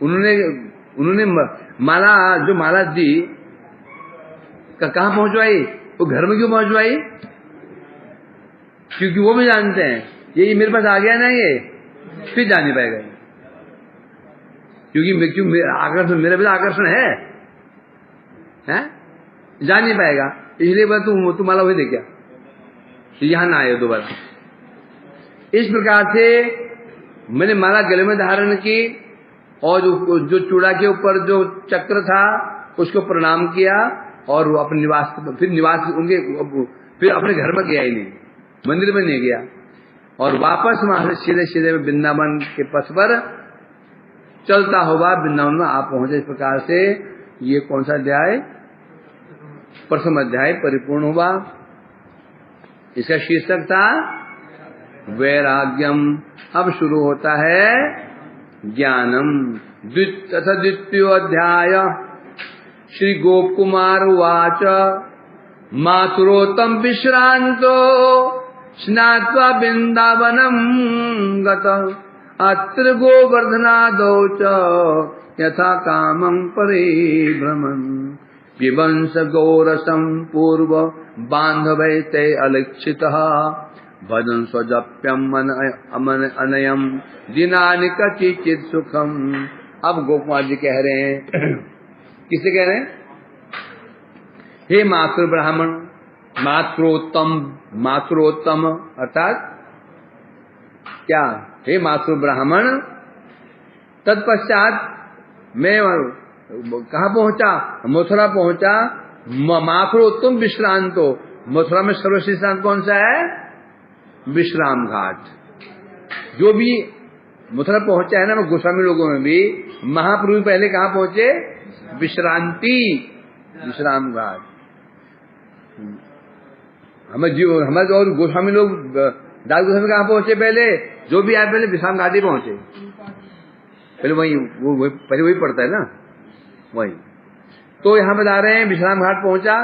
उन्होंने माला, जो माला दी कहाँ पहुंचवाई, वो घर में क्यों पहुंचवाई? क्योंकि वो भी जानते हैं ये मेरे पास आ गया ना, ये फिर जा नहीं पाएगा, क्योंकि आकर्षण, मेरे पास आकर्षण है, जा नहीं पाएगा। इसलिए बस तू माला हुई दे क्या, यहां ना आए दोबारा। इस प्रकार से मैंने माला गले में धारण की, और जो चूड़ा के ऊपर जो चक्र था उसको प्रणाम किया, और वो अपने निवास उनके, फिर अपने घर में गया ही नहीं, मंदिर में नहीं गया, और वापस वहां से सीधे वृंदावन के पथ पर चलता हुआ वृंदावन में आप पहुंचे। इस प्रकार से ये कौन सा अध्याय? प्रथम अध्याय परिपूर्ण हुआ। इसका शीर्षक था वैराग्यम। अब शुरू होता है ज्ञानम। तथा द्वितीय अध्याय। श्री गोप कुमार उवाच मातुरोत्तम विश्रांतो स्नात्वा वृंदावनम गत अत्र गोवर्धनादौ च यथा कामं परिभ्रमन् पिबंस गौरसं पूर्व बांधवैते अलक्षितः भजन स्वजप्यम अनयम दिनानि कचिचित् सुखम। अब गोकुमार जी कह रहे हैं, किसे कह रहे हैं? हे मातृ ब्राह्मण, मातृोत्तम अर्थात क्या? हे मातृ ब्राह्मण, तत्पश्चात मैं कहाँ पहुंचा? मथुरा पहुंचा। मातृोत्तम विश्रांतो, मथुरा में सर्वश्रेष्ठ विश्रांत कौन सा है? विश्राम घाट। जो भी मथुरा पहुंचा है ना, गोस्वामी लोगों में भी, महाप्रभु पहले कहाँ पहुंचे? विश्रांति, विश्राम घाट। हमारे और गोस्वामी लोग, दास गोस्वामी कहाँ पहुंचे? पहले जो भी आए पहले विश्राम घाट ही पहुंचे। पहले वही पड़ता है ना, वही। तो यहाँ बता रहे हैं विश्राम घाट पहुंचा,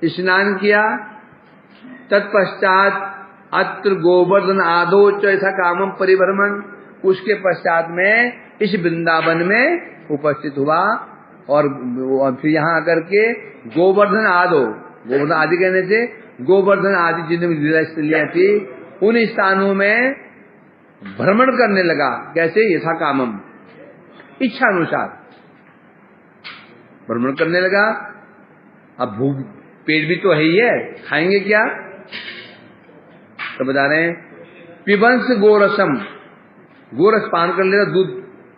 स्नान किया, तत्पश्चात अत्र गोवर्धन आदो ऐसा कामम परिभ्रमण, उसके पश्चात में इस वृंदावन में उपस्थित हुआ, और फिर यहाँ आकर के गोवर्धन आदो, गोवर्धन आदि कहने से गोवर्धन आदि जितने लीला स्थलियां थी उन स्थानों में भ्रमण करने लगा। कैसे? यथा कामम, इच्छा अनुसार भ्रमण करने लगा। अब भूख, पेट भी तो है ही है, खाएंगे क्या? तो बता रहे हैं पिबंस गोरसम, गोरस पान कर लेगा,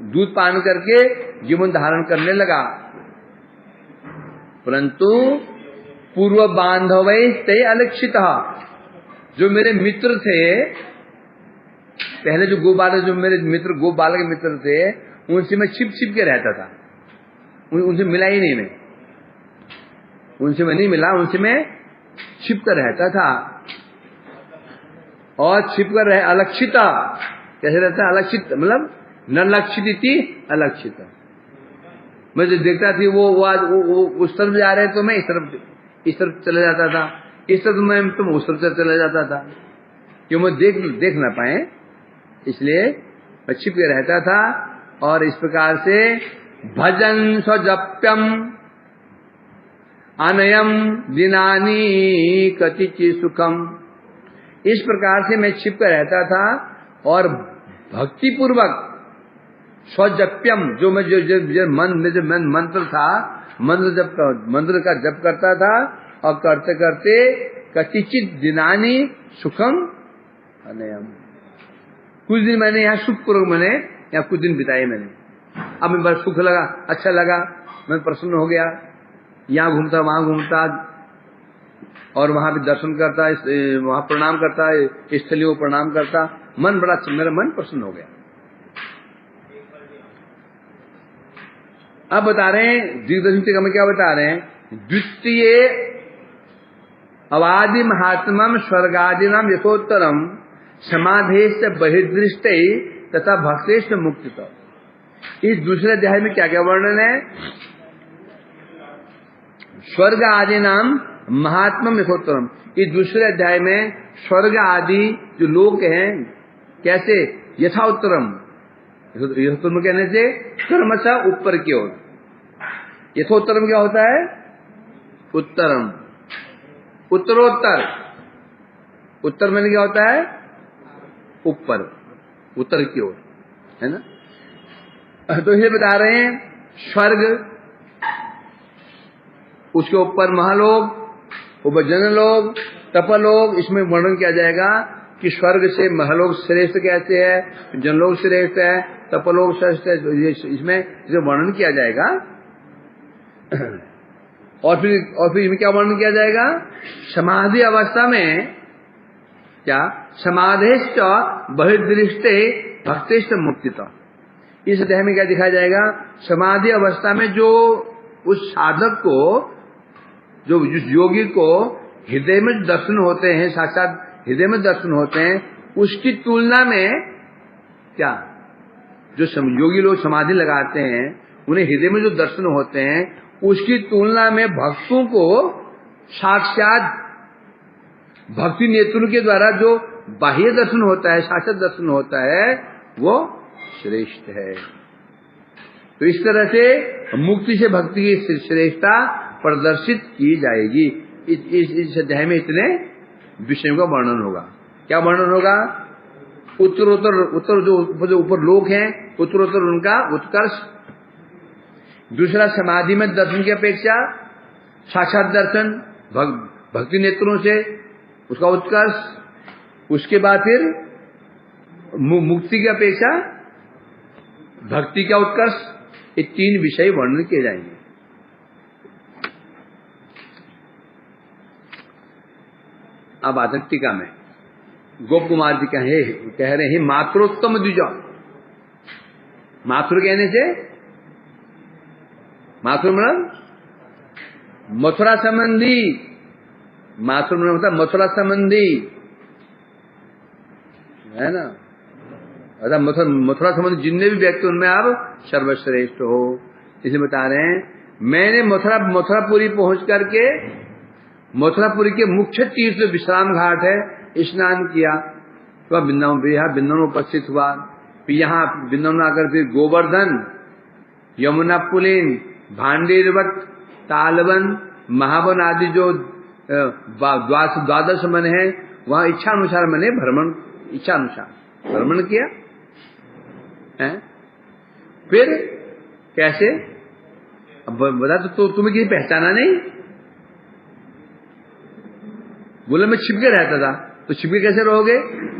दूध पान करके जीवन धारण करने लगा। परंतु पूर्व बांधवै ते अलक्षित, जो मेरे मित्र थे पहले, जो गोबालक, जो मेरे मित्र गोबालक मित्र थे, उनसे मैं छिप के रहता था, उनसे मिला ही नहीं मैं, उनसे मैं नहीं मिला, उनसे मैं छिप कर रहता था। और छिप कर रहे अलक्षित, कैसे रहता है? अलक्षित मतलब न लक्षित थी, अलक्षित। मैं जो देखता थी वो उस तरफ जा रहे तो मैं इस तरफ चला जाता था, इस तरफ मैं तुम उस तरफ चला जाता था, क्यों? मैं देख ना पाए, इसलिए मैं छिप के रहता था। और इस प्रकार से भजन स्वजप्यम अनयम दिनानि कचिचि सुखम, इस प्रकार से मैं छिप कर रहता था, और भक्ति पूर्वक स्वजप्यम, जो मैं जो मंत्र था, मंत्र का जप करता था, और करते करते कतिचित दिनानी सुखम अनयम, कुछ दिन मैंने यहाँ सुख पूर्वक मैंने यहाँ कुछ दिन बिताए मैंने, अब मैं बड़ा सुख लगा, अच्छा लगा, मैं प्रसन्न हो गया, यहाँ घूमता वहां घूमता और वहां भी दर्शन करता, वहां प्रणाम करता, स्थलियों को प्रणाम करता, मन बड़ा, मेरा मन प्रसन्न हो गया। अब बता रहे हैं दिग्दर्शन टीका में क्या बता रहे हैं, द्वितीय अवादि महात्मम स्वर्गादिनाम यथोत्तरम समाधेश बहिर्दृष्ट तथा भक्तेश मुक्ति। इस दूसरे अध्याय में क्या क्या वर्णन है, स्वर्ग आदि नाम महात्मम यथोत्तरम, इस दूसरे अध्याय में स्वर्ग आदि जो लोक हैं कैसे यथा उत्तरम, यथोत्तरम कहने से क्रमशः ऊपर की ओर, यथोत्तरम क्या होता है, उत्तरम, उत्तरोत्तर, उत्तर में क्या होता है, ऊपर, उत्तर की ओर, है ना। तो ये बता रहे हैं स्वर्ग, उसके ऊपर महालोक, ऊपर जनलोक, तपलोक, इसमें वर्णन किया जाएगा कि स्वर्ग से महलोक श्रेष्ठ कैसे है, जनलोक श्रेष्ठ है, तपलोक श्रेष्ठ है, इसमें जो वर्णन किया जाएगा। और फिर इसमें क्या वर्णन किया जाएगा, समाधि अवस्था में क्या, समाधिश्च बहिर्दृष्टे भक्तिश्च मुक्तिता, इस अध्याय में क्या दिखाया जाएगा, समाधि अवस्था में जो उस साधक को, जो जिस योगी को हृदय में दर्शन होते हैं, साक्षात हृदय में दर्शन होते हैं, उसकी तुलना में क्या, जो योगी लोग समाधि लगाते हैं उन्हें हृदय में जो दर्शन होते हैं, उसकी तुलना में भक्तों को साक्षात भक्ति नेत्रों के द्वारा जो बाह्य दर्शन होता है, साक्षात दर्शन होता है, वो श्रेष्ठ है। तो इस तरह से मुक्ति से भक्ति की श्रेष्ठता प्रदर्शित की जाएगी। इस अध्याय में इतने विषयों का वर्णन होगा। क्या वर्णन होगा, उत्तर जो ऊपर लोक हैं, उत्तरोत्तर उनका उत्कर्ष, दूसरा समाधि में दर्शन की अपेक्षा साक्षात दर्शन भक्ति नेत्रों से उसका उत्कर्ष, उसके बाद फिर मुक्ति की अपेक्षा भक्ति का उत्कर्ष, ये तीन विषय वर्णन किए जाएंगे। अब आतक टीका में गोप कुमार जी कह रहे हैं मातृोत्तम द्विजा, मातृ कहने से मातृ मतलब मथुरा संबंधी, मातृ मतलब मथुरा संबंधी, है ना, अर्थात मथुरा संबंधी जितने भी व्यक्ति उनमें आप सर्वश्रेष्ठ हो, इसे बता रहे हैं। मैंने मथुरापुरी पहुंच करके मथुरापुरी के मुख्य तीर्थ विश्राम घाट है, स्नान किया, तो वृंदावन उपस्थित हुआ, फिर यहाँ वृंदावन आकर फिर गोवर्धन, यमुना पुलिन, भांडीरवत, तालवन, महावन आदि जो द्वादश मन है, वहां इच्छानुसार मैंने इच्छानुसार भ्रमण किया है। फिर कैसे, अब बता तो तुम्हें किसी पहचाना नहीं, बोले मैं छिप के रहता था, तो छिप के कैसे रहोगे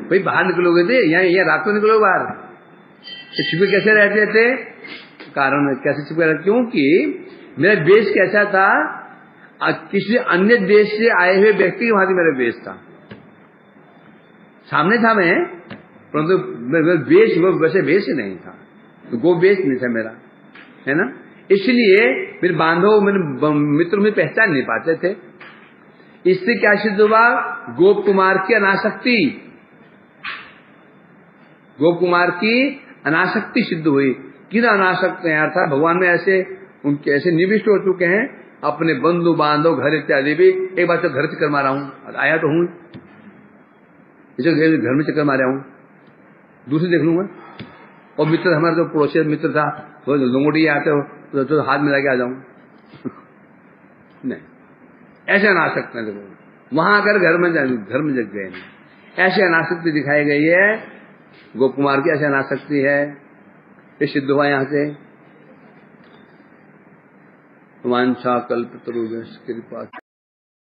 भाई, बाहर निकलोगे थे, यहाँ रात को निकलोगे बाहर, तो छिप के कैसे रहते थे, कारण कैसे छिप के रहते, क्योंकि मेरा वेश कैसा था, किसी अन्य देश से आए हुए व्यक्ति के भांति मेरा वेश था, सामने था मैं, परंतु मेरा वेश वो वैसे वेश ही नहीं था, तो वो वेश नहीं था मेरा, है ना। इसलिए मेरे बांधव मेरे मित्र में पहचान नहीं पाते थे। इससे क्या सिद्ध हुआ, गोप कुमार की अनासक्ति, गोप कुमार की अनासक्ति सिद्ध हुई। किन अनासक्त हैं, अर्थात भगवान में ऐसे उनके ऐसे निविष्ट हो चुके हैं, अपने बंधु बांधव घर इत्यादि भी, एक बार तो घर चक्कर मारा हूं, आया तो हूं, घर में चक्कर मारा हूं, दूसरे देख लूंगा, और मित्र हमारा जो पड़ोसी मित्र था वो लोंगोटी आते हो तो हाथ मिला के आ जाऊं नहीं, ऐसे अनासक्त है। देखो वहां आकर घर में जग गए, ऐसे अनासक्ति दिखाई गई है, गोप कुमार की ऐसे अनासक्ति है, ये सिद्ध हुआ यहां से। वांछा कल्पतरुभ्यश्च कृपा